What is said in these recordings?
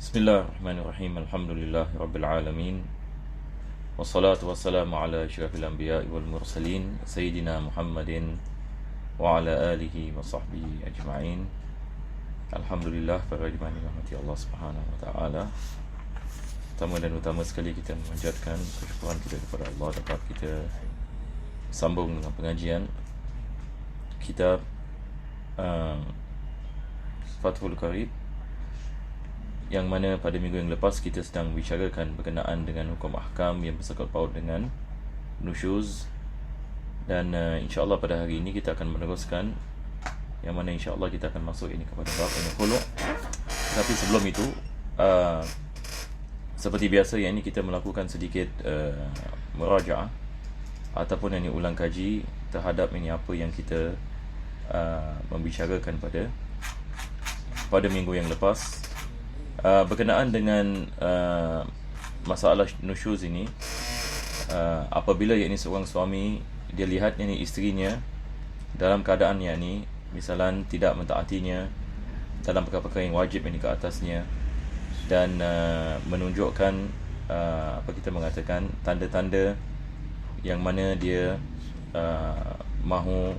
Bismillahirrahmanirrahim. Alhamdulillahirabbil alamin. Wassalatu wassalamu ala asyrafil anbiya'i wal mursalin sayyidina Muhammadin wa ala alihi wa sahbihi ajma'in. Alhamdulillah, para jemaah rahmati Allah Subhanahu wa taala. Pertama dan utama sekali kita memanjatkan kesyukuran kita kepada Allah dapat kita sambung dengan pengajian kitab Fathul Qarib, yang mana pada minggu yang lepas kita sedang membicarakan berkenaan dengan hukum ahkam yang bersangkut paut dengan nusyuz. Dan insya-Allah pada hari ini kita akan meneruskan, yang mana insya-Allah kita akan masuk ini kepada bab khulu'. Tapi sebelum itu, seperti biasa, yang ini kita melakukan sedikit murajaah ataupun yang ini ulang kaji terhadap ini apa yang kita membicarakan pada minggu yang lepas. Berkenaan dengan masalah nusyuz ini, apabila yakni seorang suami dia lihat yakni isterinya dalam keadaan yakni misalan tidak mentaatinya dalam perkara-perkara yang wajib yang ke atasnya, dan menunjukkan apa kita mengatakan tanda-tanda yang mana dia mahu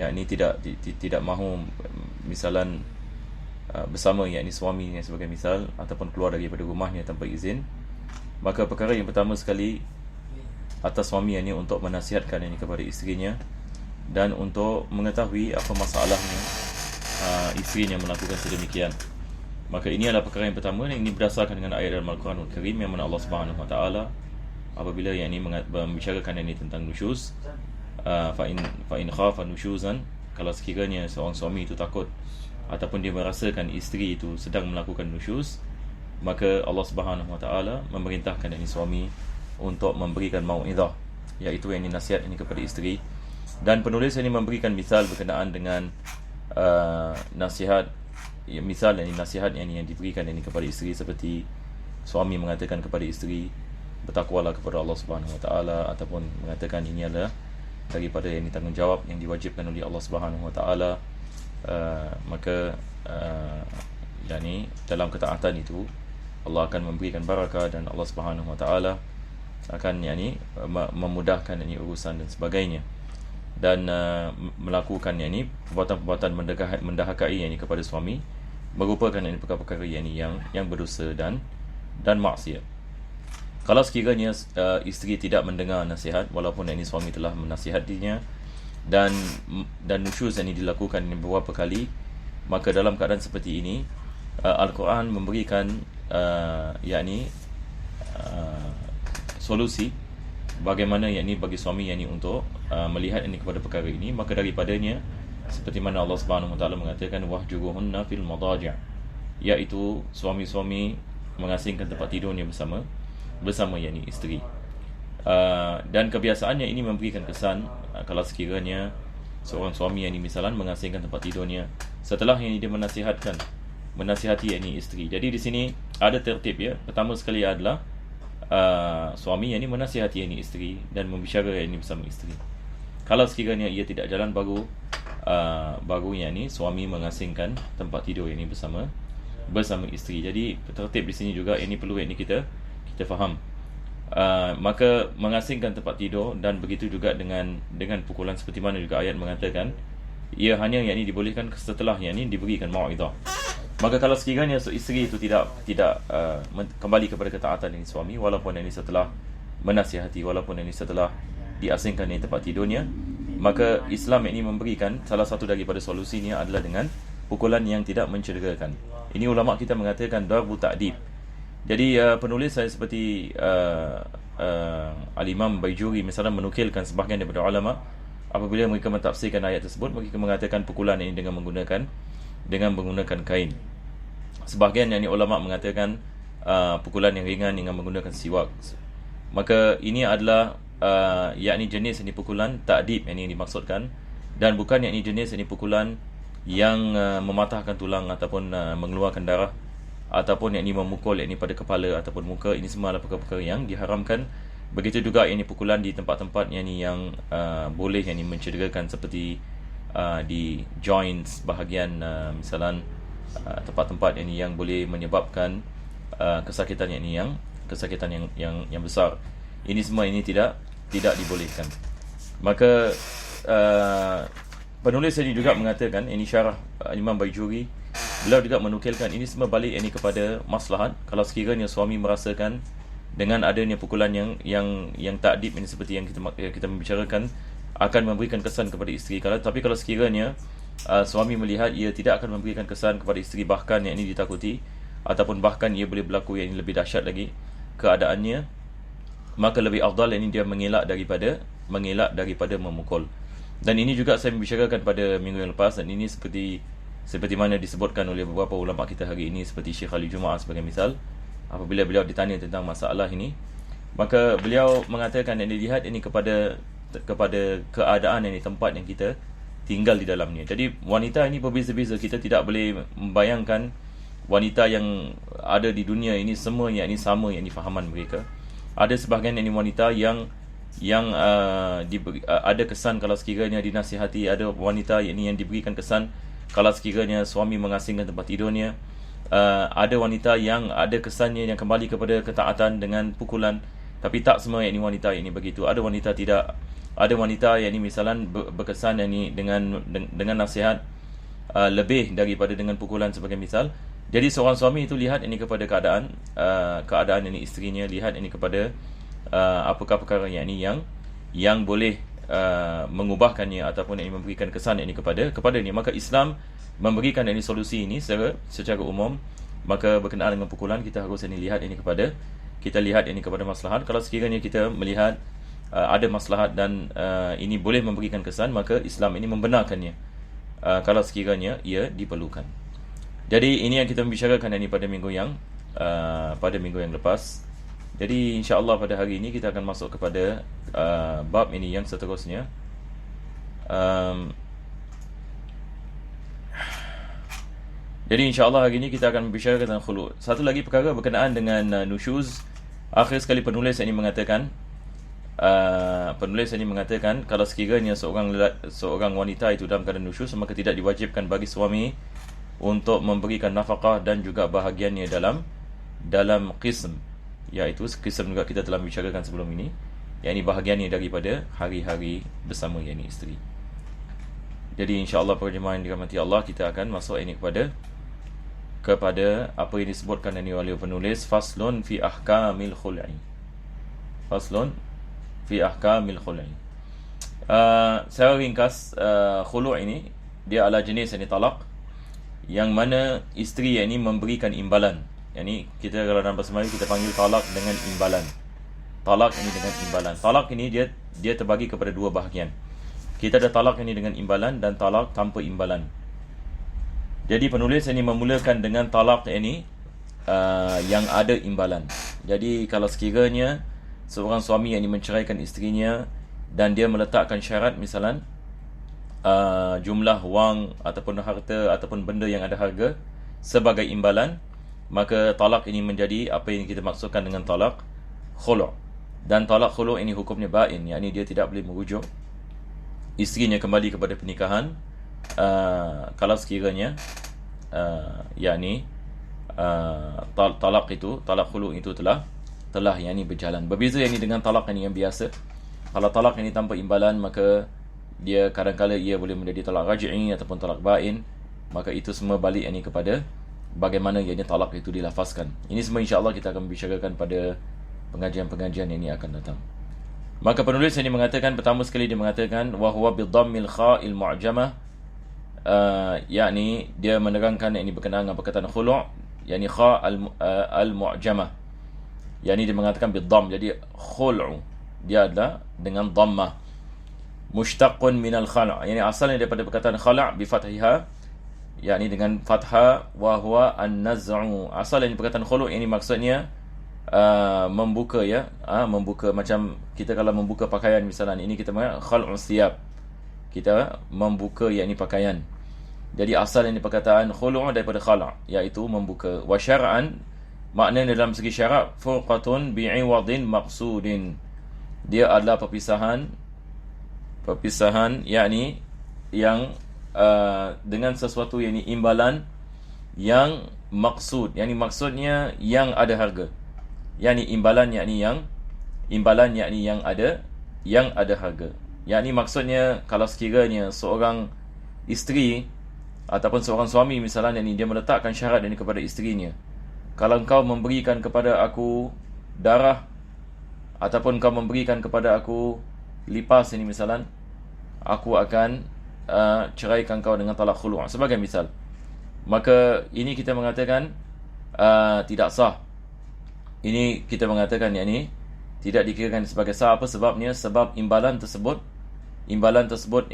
yakni tidak mahu misalan bersama yakni suami sebagai misal, ataupun keluar daripada rumahnya tanpa izin, maka perkara yang pertama sekali atas suami yakni untuk menasihatkan yakni kepada isterinya dan untuk mengetahui apa masalahnya isterinya melakukan sedemikian. Maka ini adalah perkara yang pertama, yang ini berdasarkan dengan ayat dalam Al-Quranul Karim, yang mana Allah Subhanahu wa taala apabila yakni membicarakan yakni tentang nusyuz, fa in khafa nusyuzan, kalau sekiranya seorang suami itu takut ataupun dia merasakan isteri itu sedang melakukan nusyuz, maka Allah Subhanahu wa taala memerintahkan ini suami untuk memberikan mau'izah, iaitu yang ini nasihat ini kepada isteri. Dan penulis ini memberikan misal berkenaan dengan nasihat, misal yang nasihat yang diberikan ini kepada isteri, seperti suami mengatakan kepada isteri, bertakwalah kepada Allah Subhanahu wa taala, ataupun mengatakan ini adalah daripada yang tanggungjawab yang diwajibkan oleh Allah Subhanahu wa taala. Maka yakni dalam ketaatan itu Allah akan memberikan barakah, dan Allah Subhanahu wa taala akan yakni memudahkan yakni urusan dan sebagainya, dan melakukan yakni perbuatan-perbuatan mendahakai yakni kepada suami merupakan yakni perkara-perkara yakni yang berdosa dan maksiat. Kalau sekiranya isteri tidak mendengar nasihat walaupun yakni suami telah menasihatinya, dan nusyuz yang dilakukan ini beberapa kali, maka dalam keadaan seperti ini Al-Quran memberikan yakni solusi bagaimana yakni bagi suami yakni untuk melihat ini kepada perkara ini. Maka daripadanya, seperti mana Allah Subhanahu wa taala mengatakan wahjuruhunna fil madaji', iaitu suami-suami mengasingkan tempat tidurnya bersama yakni isteri. Dan kebiasaannya ini memberikan kesan, kalau sekiranya seorang suami yang misalan mengasingkan tempat tidurnya setelah yang dia menasihati yakni isteri. Jadi di sini ada tertib, ya. Pertama sekali adalah suami yang menasihati yakni isteri dan membicarakan yakni bersama isteri. Kalau sekiranya ia tidak jalan, baru yakni suami mengasingkan tempat tidur yakni bersama isteri. Jadi tertib di sini juga ini perlu yakni kita faham. Maka mengasingkan tempat tidur, dan begitu juga dengan pukulan, seperti mana juga ayat mengatakan ia hanya yakni dibolehkan setelah yakni diberikan mau'izah. Maka kalau sekiranya isteri itu tidak kembali kepada ketaatan ini suami, walaupun ini setelah menasihati, walaupun ini setelah diasingkan ini tempat tidurnya, maka Islam ini memberikan salah satu daripada solusinya adalah dengan pukulan yang tidak mencederakan. Ini ulama kita mengatakan darbu ta'dib. Jadi penulis saya seperti Al-Imam Baijuri misalnya menukilkan sebahagian daripada ulama, apabila mereka mentafsirkan ayat tersebut, mereka mengatakan pukulan ini dengan menggunakan kain. Sebahagian yang ulama mengatakan pukulan yang ringan dengan menggunakan siwak. Maka ini adalah yakni jenis ini pukulan ta'dib yang dimaksudkan, dan bukan yakni jenis ini pukulan yang mematahkan tulang ataupun mengeluarkan darah, ataupun yakni memukul yakni pada kepala ataupun muka. Ini semua adalah perkara-perkara yang diharamkan. Begitu juga yakni pukulan di tempat-tempat yakni yang boleh yakni mencederakan, seperti di joints bahagian misalan tempat-tempat yang boleh menyebabkan kesakitan yang besar. Ini semua tidak dibolehkan. Maka penulis ini juga mengatakan, ini syarah Imam Baijuri, beliau juga menukilkan ini semua balik kepada maslahat. Kalau sekiranya suami merasakan dengan adanya pukulan yang takdib ini, seperti yang kita membicarakan, akan memberikan kesan kepada isteri. Tapi kalau sekiranya suami melihat ia tidak akan memberikan kesan kepada isteri, bahkan yang ini ditakuti, ataupun bahkan ia boleh berlaku yang ini lebih dahsyat lagi keadaannya, maka lebih afdal ini dia mengelak daripada memukul. Dan ini juga saya membicarakan pada minggu yang lepas, dan ini seperti mana disebutkan oleh beberapa ulama kita hari ini, seperti Syekh Ali Jumaah sebagai misal. Apabila beliau ditanya tentang masalah ini, maka beliau mengatakan yang dilihat ini kepada keadaan tempat yang kita tinggal di dalamnya. Jadi wanita ini berbeza-beza. Kita tidak boleh membayangkan wanita yang ada di dunia ini semua ini sama fahaman mereka. Ada sebahagian wanita yang ada kesan kalau sekiranya dinasihati. Ada wanita yang diberikan kesan kalau sekiranya suami mengasingkan tempat tidurnya. Ada wanita yang ada kesannya yang kembali kepada ketaatan dengan pukulan. Tapi tak semua wanita ini begitu. Ada wanita tidak. Ada wanita yang misalan berkesan dengan nasihat lebih daripada dengan pukulan sebagai misal. Jadi seorang suami itu lihat kepada keadaan isterinya, lihat kepada apakah perkara yang boleh mengubahkannya ataupun memberikan kesan kepadanya. Maka Islam memberikan solusi ini secara umum. Maka berkenaan dengan pukulan, kita harus lihat kepada maslahat. Kalau sekiranya kita melihat ada maslahat dan ini boleh memberikan kesan, maka Islam ini membenarkannya kalau sekiranya ia diperlukan. Jadi ini yang kita membicarakan pada minggu yang lepas. Jadi insya-Allah pada hari ini kita akan masuk kepada bab ini yang seterusnya. Jadi insya-Allah hari ini kita akan membicarakan tentang khulu'. Satu lagi perkara berkenaan dengan nusyuz. Akhir sekali penulis ini mengatakan kalau sekiranya seorang wanita itu dalam keadaan nusyuz, maka tidak diwajibkan bagi suami untuk memberikan nafkah dan juga bahagiannya dalam qism, iaitu qism juga kita telah bicarakan sebelum ini, yakni bahagiannya daripada hari-hari bersama isteri. Jadi insya-Allah para jemaah yang dirahmati Allah, kita akan masuk kepada apa yang disebutkan oleh penulis, faslun fi ahkamil khul'i. Secara ringkas, khulu' ini dia adalah jenis talak yang mana isteri memberikan imbalan. Kita kalau dalam bahasa Melayu kita panggil talak dengan imbalan. Talak ini dengan imbalan. Talak ini dia terbagi kepada dua bahagian. Kita ada talak ini dengan imbalan dan talak tanpa imbalan. Jadi penulis ini memulakan dengan talak ini yang ada imbalan. Jadi kalau sekiranya seorang suami yang menceraikan isterinya dan dia meletakkan syarat misalan jumlah wang ataupun harta ataupun benda yang ada harga sebagai imbalan, maka talak ini menjadi apa yang kita maksudkan dengan talak khulu'. Dan talak khulu' ini hukumnya ba'in, yakni dia tidak boleh merujuk isterinya kembali kepada pernikahan kalau sekiranya talak khulu' itu telah berjalan. Berbeza dengan talak yang biasa. Kalau talak ini tanpa imbalan, maka dia kadang-kadang ia boleh menjadi talak raj'i ataupun talak ba'in. Maka itu semua balik kepada bagaimana talak itu dilafazkan. Ini semua insya-Allah kita akan bicarakan pada pengajian-pengajian yang akan datang. Maka penulis ini mengatakan, pertama sekali dia mengatakan wa huwa bi dhammil kha'il mu'jamah, yakni dia menerangkan berkenaan dengan perkataan khulu', yakni kha al mu'jamah, yakni dia mengatakan bi dhamm. Jadi khulu' dia adalah dengan dhammah, mushtaqun min al khala', yakni asalnya daripada perkataan khala' bi fathiha, yakni dengan fathah, wa huwa an-naz'u. Asalnya perkataan khulu' ini maksudnya membuka, membuka. Macam kita kalau membuka pakaian misalnya, ini kita mengatakan khal'u thiyab, kita membuka yakni pakaian. Jadi asal ini perkataan khulu' daripada khala', iaitu membuka. Wa syar'an, maknanya dalam segi syarak, furqatun bi'iwadin maqsudin, dia adalah perpisahan yakni yang dengan sesuatu, yakni imbalan yang maksud, yakni maksudnya yang ada harga, yakni imbalan, yakni yang ada harga. Yakni maksudnya kalau sekiranya seorang isteri ataupun seorang suami misalnya, yakni dia meletakkan syarat ini kepada isterinya, kalau engkau memberikan kepada aku darah ataupun kau memberikan kepada aku lipas ini misalan, aku akan ceraikan kau dengan talak khulu', sebagai misal. Maka ini kita mengatakan tidak sah. Ini kita mengatakan yakni tidak dikirakan sebagai sah. Apa sebabnya? Sebab imbalan tersebut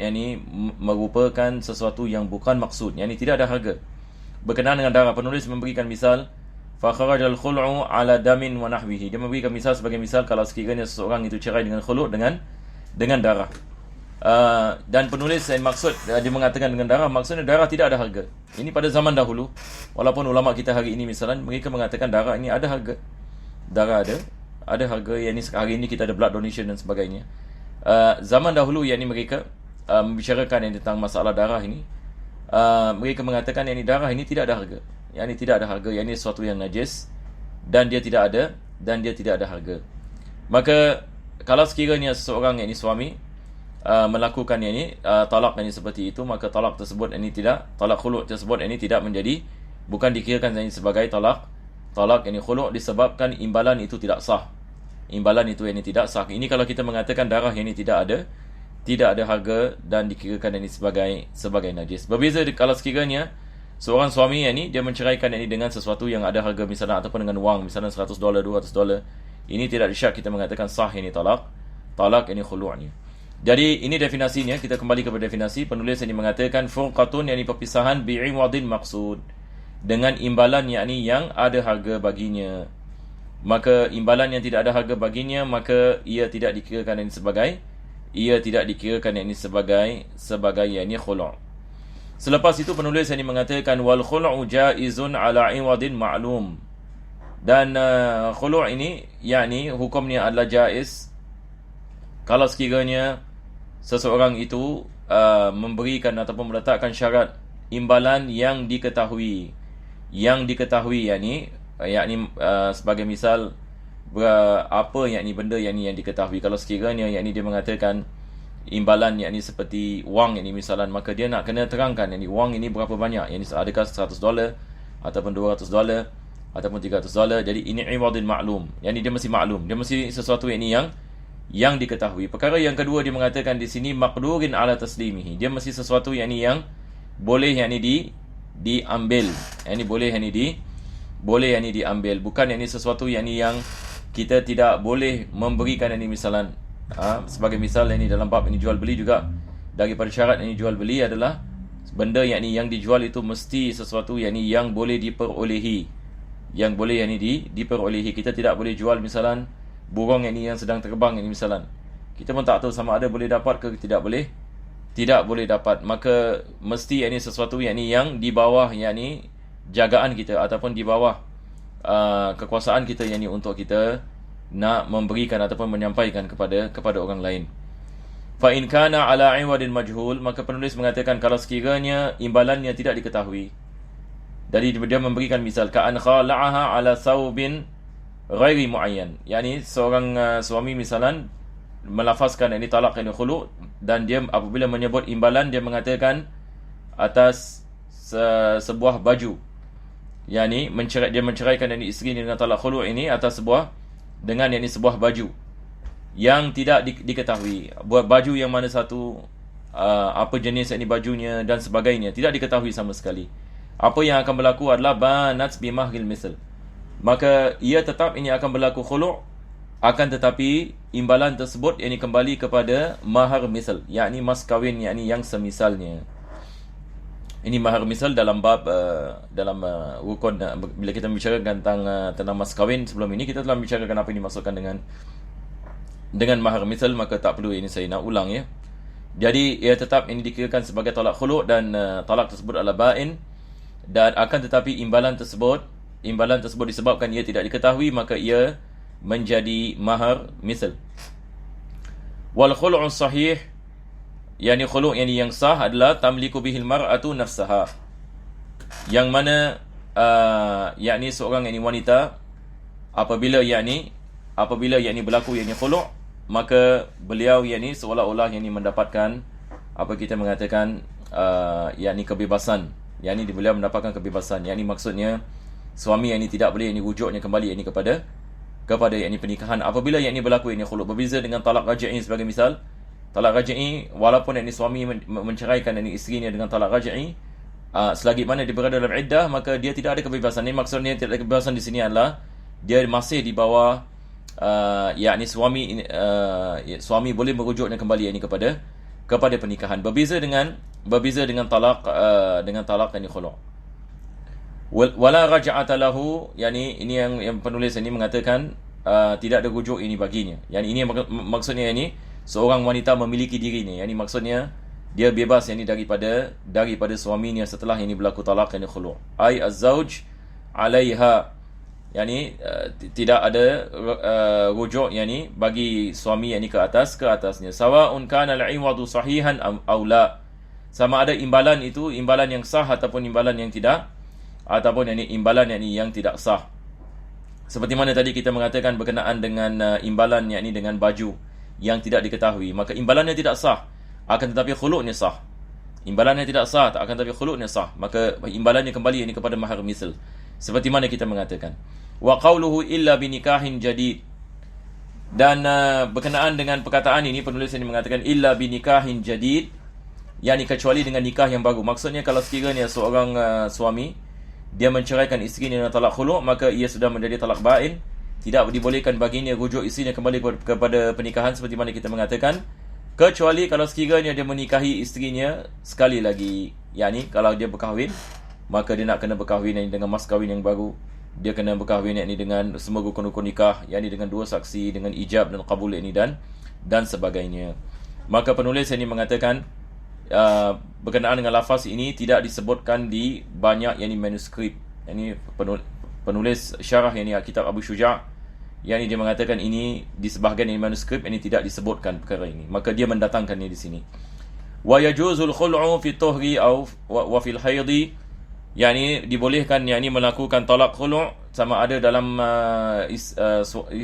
yakni merupakan sesuatu yang bukan maksud, yakni tidak ada harga. Berkenaan dengan darah, penulis memberikan misal fa kharajal khul'u ala damin wa nahwihi. Dia memberikan misal sebagai misal kalau sekiranya seseorang itu cerai dengan khulu' dengan darah. Dan penulis yang maksud dia mengatakan dengan darah, maksudnya darah tidak ada harga. Ini pada zaman dahulu, walaupun ulama kita hari ini misalnya mereka mengatakan darah ini ada harga. Darah ada harga, yang ini hari ini kita ada blood donation dan sebagainya. Zaman dahulu yang ini mereka membicarakan yang tentang masalah darah ini, mereka mengatakan yang ini darah ini tidak ada harga. Yang ini tidak ada harga, yang ini sesuatu yang najis dan dia tidak ada harga. Maka kalau sekiranya seseorang yang ini suami melakukan yang ini talak yang ini seperti itu, maka talak tersebut ini tidak, talak khulu' tersebut ini tidak menjadi, bukan dikirakan yang ini sebagai talak yang ini khulu', disebabkan imbalan itu tidak sah. Imbalan itu yang ini tidak sah. Ini kalau kita mengatakan darah yang ini tidak ada harga dan dikirakan yang ini sebagai najis. Berbeza kalau sekiranya seorang suami yang ini dia menceraikan yang ini dengan sesuatu yang ada harga misalnya, ataupun dengan wang misalnya $100, $200. Ini tidak disyak kita mengatakan sah ini talak ini khulu'nya. Jadi ini definisinya. Kita kembali kepada definisi. Penulis ini mengatakan furqatun, yakni perpisahan, bi'iwadin maksud, dengan imbalan yakni yang ada harga baginya. Maka imbalan yang tidak ada harga baginya, maka ia tidak dikirakan ini sebagai yakni khulu'. Selepas itu penulis ini mengatakan wal khulu'u jaizun ala iwadin ma'lum. Dan khulu' ini yakni hukumnya adalah jaiz kalau sekiranya seseorang itu memberikan ataupun meletakkan syarat imbalan yang diketahui, yakni sebagai misal apa yakni benda yang diketahui. Kalau sekiranya yakni dia mengatakan imbalan yakni seperti wang yakni misalan, maka dia nak kena terangkan yakni wang ini berapa banyak, yakni adakah $100 ataupun $200 ataupun $300. Jadi ini iwadin ma'lum, yakni dia mesti maklum, dia mesti sesuatu yang diketahui. Perkara yang kedua dia mengatakan di sini maqdurin ala taslimihi, dia mesti sesuatu yang boleh diambil, boleh diambil, bukan sesuatu yang kita tidak boleh memberikan misalan. Sebagai misal dalam bab ini jual beli juga, daripada syarat jual beli adalah benda yang dijual itu mesti sesuatu yang boleh diperolehi, diperolehi. Kita tidak boleh jual misalan burung yang sedang terbang misalan, kita pun tak tahu sama ada boleh dapat ke tidak boleh dapat. Maka mesti sesuatu yang di bawah jagaan kita ataupun di bawah kekuasaan kita untuk kita nak memberikan ataupun menyampaikan kepada orang lain. Fa in kana ala iwadin majhul, maka penulis mengatakan kalau sekiranya imbalannya tidak diketahui. Jadi dia memberikan misal ka'an khala'aha ala thawbin ghairi muayyan, yakni seorang suami misalan melafazkan talak khulu', dan dia apabila menyebut imbalan dia mengatakan atas sebuah baju, yakni dia menceraikan isteri dengan talak khulu' ini atas sebuah baju yang tidak diketahui. Buat baju yang mana satu, apa jenis bajunya dan sebagainya, tidak diketahui sama sekali. Apa yang akan berlaku adalah banat bimahril misl, maka ia tetap akan berlaku khulu', akan tetapi imbalan tersebut kembali kepada mahar misal, yakni mas kahwin yang semisalnya. Ini mahar misal dalam bab dalam rukun, bila kita membicarakan tentang mas kahwin sebelum ini, kita telah membicarakan apa yang dimaksudkan dengan mahar misal, maka tak perlu saya nak ulang ya. Jadi ia tetap dikirakan sebagai talak khulu', dan talak tersebut adalah ba'in, dan akan tetapi imbalan tersebut disebabkan ia tidak diketahui, maka ia menjadi mahar misal. Wal khulu'u sahih, khulu' yang sah adalah tamliku bihil mar'atu nafsaha, yang mana yakni seorang yakni wanita apabila yakni berlaku yakni khulu', maka beliau yakni seolah-olah yakni mendapatkan apa kita mengatakan yakni kebebasan, yakni beliau mendapatkan kebebasan, yakni maksudnya suami yakni tidak boleh yakni rujuknya kembali yakni kepada yakni pernikahan apabila yakni berlaku yakni khulu'. Berbeza dengan talak raj'i sebagai misal. Talak raj'i, walaupun yakni suami menceraikan yakni isterinya dengan talak raj'i, selagi mana dia berada dalam iddah, maka dia tidak ada kebebasan. Ini maksudnya tidak ada kebebasan di sini adalah dia masih di bawah yakni suami boleh merujuknya kembali yakni kepada pernikahan. Berbeza dengan talak yakni khulu'. Wala raj'ata lahu, yakni ini yang penulis ini mengatakan tidak ada rujuk ini baginya. Yani ini maksudnya ini seorang wanita memiliki dirinya. Yani maksudnya dia bebas yakni daripada suaminya setelah ini berlaku talak yakni khulu'. Ai az-zauj 'alaiha, yakni tidak ada rujuk yakni bagi suami yakni ke atasnya. Sawa'un kana al-'iwadu sahihan aw la. Sama ada imbalan itu imbalan yang sah ataupun imbalan yang tidak, ataupun imbalan yang tidak sah. Seperti mana tadi kita mengatakan berkenaan dengan imbalan yakni dengan baju yang tidak diketahui, maka imbalannya tidak sah, akan tetapi khulu'nya sah. Imbalannya tidak sah, akan tetapi khulu'nya sah, maka imbalannya kembali yakni kepada mahar misl. Seperti mana kita mengatakan wa qawluhu illa binikahin jadid. Dan berkenaan dengan perkataan ini penulis ini mengatakan illa binikahin jadid, yakni kecuali dengan nikah yang baru. Maksudnya kalau sekiranya seorang suami dia menceraikan isterinya dengan talak khulu', maka ia sudah menjadi talak ba'in, tidak dibolehkan baginya rujuk isterinya kembali kepada pernikahan seperti mana kita mengatakan, kecuali kalau sekiranya dia menikahi isterinya sekali lagi. Yani kalau dia berkahwin, maka dia nak kena berkahwin dengan mas kahwin yang baru. Dia kena berkahwin yakni dengan semua rukun-rukun nikah, yakni dengan 2 saksi, dengan ijab dan qabul yakni dan sebagainya. Maka penulis ini mengatakan berkenaan dengan lafaz ini tidak disebutkan di banyak yakni manuskrip. Ini penulis syarah yakni kitab Abu Syuja', yakni dia mengatakan ini di sebahagian ini manuskrip ini tidak disebutkan perkara ini, maka dia mendatangkannya di sini. Wa yajuzul khul'u fi tuhri aw wa fil haidhi, yakni dibolehkan yakni melakukan talak khulu' sama ada dalam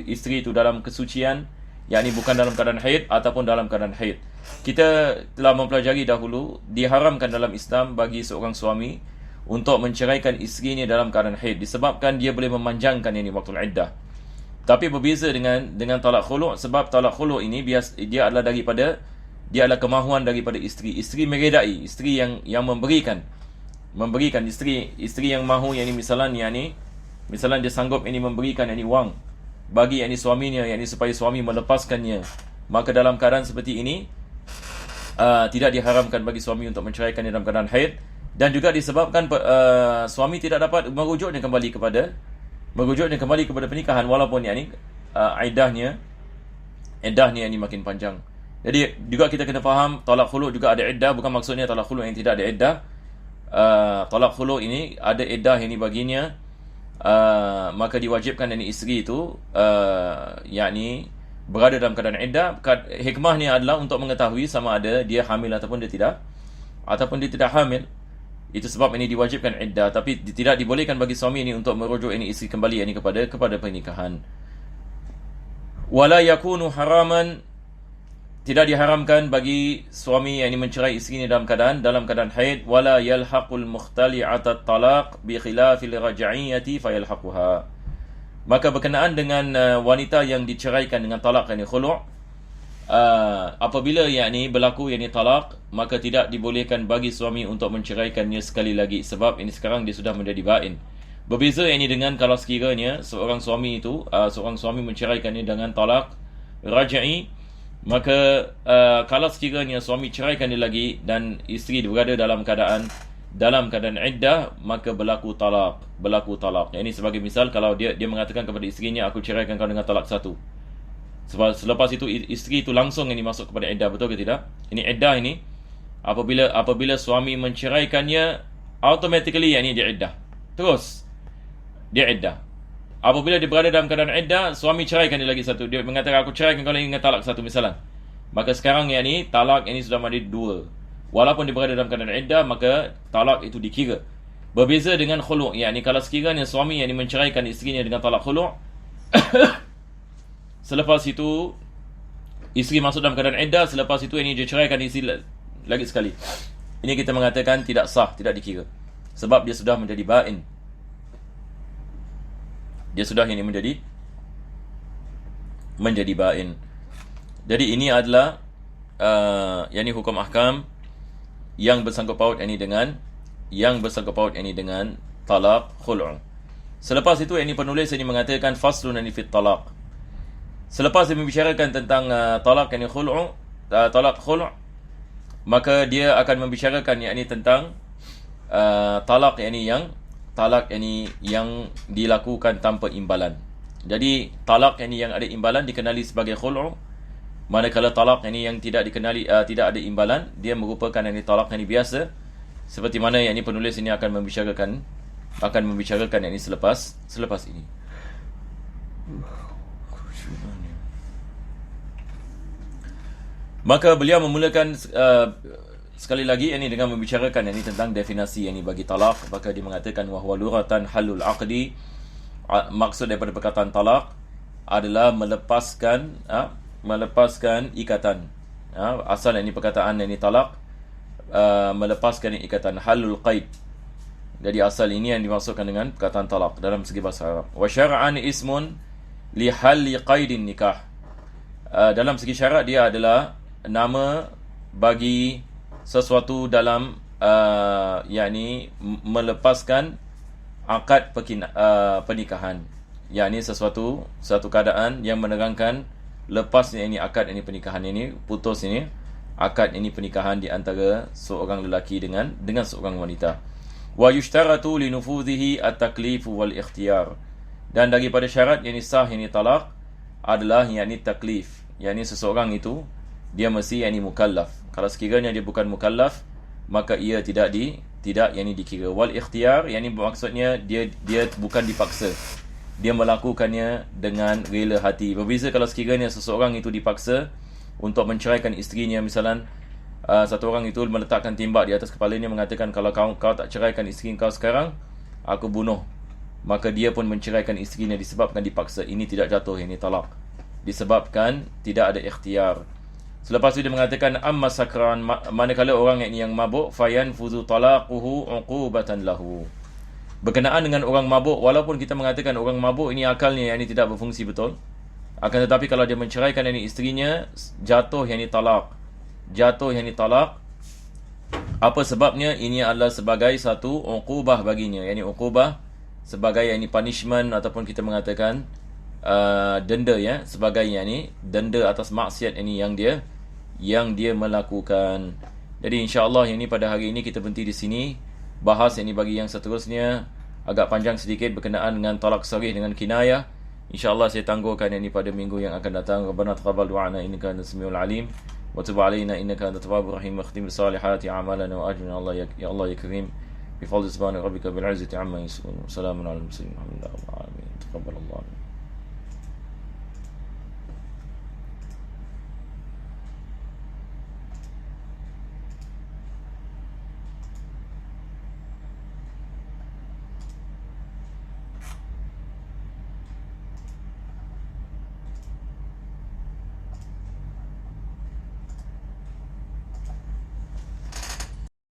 isteri itu dalam kesucian, yakni bukan dalam keadaan haid ataupun dalam keadaan haid. Kita telah mempelajari dahulu diharamkan dalam Islam bagi seorang suami untuk menceraikan isterinya dalam keadaan haid disebabkan dia boleh memanjangkan ini waktu iddah. Tapi berbeza dengan talak khulu', sebab talak khulu' ini dia adalah kemahuan daripada isteri meredai, isteri yang memberikan isteri yang mahu yakni misalnya dia sanggup ini memberikan ini wang bagi yakni suaminya, yakni supaya suami melepaskannya. Maka dalam keadaan seperti ini tidak diharamkan bagi suami untuk menceraikannya dalam keadaan haid, dan juga disebabkan suami tidak dapat merujuknya kembali kepada pernikahan walaupun yakni iddahnya yakni makin panjang. Jadi juga kita kena faham talak khulu' juga ada iddah, bukan maksudnya talak khulu' yang tidak ada iddah. Talak khulu' ini ada iddah yang baginya, maka diwajibkan yakni isteri itu yakni berada dalam keadaan iddah. Hikmahnya adalah untuk mengetahui sama ada dia hamil ataupun dia tidak hamil. Itu sebab ini diwajibkan iddah, tapi tidak dibolehkan bagi suami ini untuk merujuk ini isteri kembali ini kepada pernikahan. Wala yakunu haraman, tidak diharamkan bagi suami yang mencerai isterinya dalam keadaan haid. Wala yalhaqul mukhtali'ata talaq bi khilafil raj'iyyati fayalhaquha. Maka berkenaan dengan wanita yang diceraikan dengan talak yakni khulu', apabila yakni berlaku yakni talak, maka tidak dibolehkan bagi suami untuk menceraikannya sekali lagi, sebab ini sekarang dia sudah menjadi ba'in. Berbeza yakni dengan kalau sekiranya seorang suami menceraikannya dengan talak raj'i, maka kalau sekiranya suami ceraikan dia lagi dan isteri berada dalam keadaan iddah, maka berlaku talak. Ini sebagai misal, kalau dia mengatakan kepada isterinya, aku ceraikan kau dengan talak 1. Sebab selepas itu isteri itu langsung ini masuk kepada iddah, betul ke tidak? Ini iddah ini apabila suami menceraikannya, automatically ini dia iddah. Terus dia iddah. Apabila dia berada dalam keadaan iddah, suami ceraikan dia lagi 1. Dia mengatakan aku ceraikan kau dengan talak 1 misalan. Maka sekarang talak ini sudah menjadi 2. Walaupun dia berada dalam keadaan iddah, maka talak itu dikira. Berbeza dengan khulu', yakni kalau sekiranya suami yang menceraikan isterinya dengan talak khulu', selepas itu isteri masuk dalam keadaan iddah, selepas itu ini dia ceraikan isteri lagi sekali, ini kita mengatakan tidak sah, tidak dikira, sebab dia sudah menjadi ba'in. Dia sudah ini menjadi ba'in. Jadi ini adalah yakni hukum ahkam yang bersangkut paut ini dengan talak khulu'. Selepas itu ini penulis ini mengatakan faslun ini fit talaq. Selepas dia membicarakan tentang talak yakni khulu', talak khulu', maka dia akan membicarakan yakni tentang talak yakni yang dilakukan tanpa imbalan. Jadi talak yang ada imbalan dikenali sebagai khulu', manakala talak yang tidak dikenali tidak ada imbalan, dia merupakan talak biasa, seperti mana yang penulis ini akan membicarakan yang selepas ini. Maka beliau memulakan sekali lagi dengan membicarakan tentang definisi bagi talak. Maka dia mengatakan wahwa lughatan halul aqdi, maksud daripada perkataan talak adalah melepaskan ikatan. Asal perkataan talak melepaskan ikatan, halul qaid. Jadi asal ini yang dimaksudkan dengan perkataan talak dalam segi bahasa Arab. Wa syar'an ismun li halli qaidin nikah. Dalam segi syarat dia adalah nama bagi sesuatu dalam yakni melepaskan akad pernikahan, yakni satu keadaan yang menerangkan lepasnya akad pernikahan putus akad pernikahan di antara seorang lelaki dengan seorang wanita. Wa yushtaratu li nufudhihi at-taklif wal ikhtiyar. Dan daripada syarat yang sah talak adalah taklif, yakni seseorang itu dia mesti mukallaf. Kalau sekiranya dia bukan mukallaf, maka ia tidak dikira. Wal ikhtiyar, maksudnya dia bukan dipaksa, dia melakukannya dengan rela hati. Berbeza kalau sekiranya seseorang itu dipaksa untuk menceraikan isterinya. Misalan satu orang itu meletakkan timbak di atas kepalanya, mengatakan kalau kau tak ceraikan isteri kau sekarang, aku bunuh. Maka dia pun menceraikan isterinya disebabkan dipaksa. Ini tidak jatuh talak, disebabkan tidak ada ikhtiar. Selepas itu dia mengatakan amma sakran, manakala orang yang mabuk, fayanfuzu talaquhu uqubatan lahu. Berkenaan dengan orang mabuk, walaupun kita mengatakan orang mabuk ini akalnya tidak berfungsi betul, akan tetapi kalau dia menceraikan isterinya, jatuh talak. Apa sebabnya? Ini adalah sebagai satu uqubah baginya, uqubah sebagai punishment, ataupun kita mengatakan denda, sebagai denda atas maksiat yang dia melakukan. Jadi insya-Allah pada hari ini kita berhenti di sini. Bahas bagi yang seterusnya agak panjang sedikit berkenaan dengan talak sarih dengan kinayah. InsyaAllah saya tangguhkan pada minggu yang akan datang. Rabbana taqabbal du'ana innaka antas samiul alim wa tub 'alaina innaka antat tawwabur rahim wa khtim bisalihati a'malana wa ajrina ya Allah ya karim bi fadli subhana rabbika bil 'izzati 'amma yasifun. Salamun 'alal mursalin walhamdulillahi rabbil alamin. Taqabbalallahu